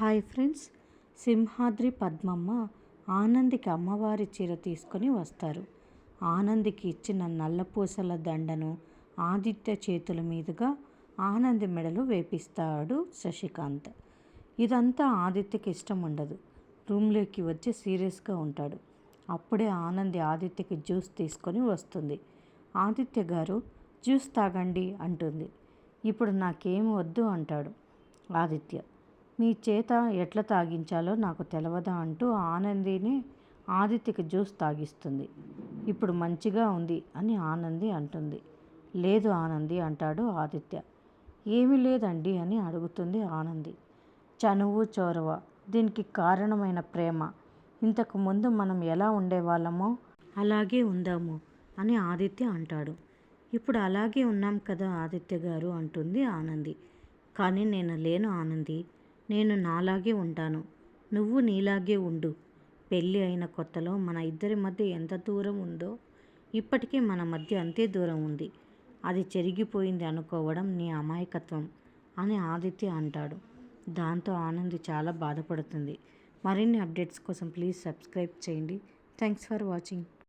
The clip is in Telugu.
హాయ్ ఫ్రెండ్స్, సింహాద్రి పద్మమ్మ ఆనందికి అమ్మవారి చీర తీసుకొని వస్తారు. ఆనందికి ఇచ్చిన నల్లపూసల దండను ఆదిత్య చేతుల మీదుగా ఆనంది మెడలో వేపిస్తాడు శశికాంత్. ఇదంతా ఆదిత్యకి ఇష్టం ఉండదు. రూమ్లోకి వచ్చి సీరియస్గా ఉంటాడు. అప్పుడే ఆనంది ఆదిత్యకి జ్యూస్ తీసుకొని వస్తుంది. ఆదిత్య గారు, జ్యూస్ తాగండి అంటుంది. ఇప్పుడు నాకేం వద్దు అంటాడు ఆదిత్య. మీ చేత ఎట్లా తాగించాలో నాకు తెలవదా అంటూ ఆనందిని ఆదిత్యకి జ్యూస్ తాగిస్తుంది. ఇప్పుడు మంచిగా ఉంది అని ఆనంది అంటుంది. లేదు ఆనంది అంటాడు ఆదిత్య. ఏమీ లేదండి అని అడుగుతుంది ఆనంది. చనువు చొరవ దీనికి కారణమైన ప్రేమ. ఇంతకు ముందు మనం ఎలా ఉండేవాళ్ళమో అలాగే ఉందాము అని ఆదిత్య అంటాడు. ఇప్పుడు అలాగే ఉన్నాం కదా ఆదిత్య గారు అంటుంది ఆనంది. కానీ నేను లేను ఆనంది, నేను నాలాగే ఉంటాను, నువ్వు నీలాగే ఉండు. పెళ్ళి అయిన కొత్తలో మన ఇద్దరి మధ్య ఎంత దూరం ఉందో ఇప్పటికీ మన మధ్య అంతే దూరం ఉంది. అది చెరిగిపోయింది అనుకోవడం నీ అమాయకత్వం అని ఆదిత్య అంటాడు. దాంతో ఆనంది చాలా బాధపడుతుంది. మరిన్ని అప్డేట్స్ కోసం ప్లీజ్ సబ్స్క్రైబ్ చేయండి. Thanks for watching.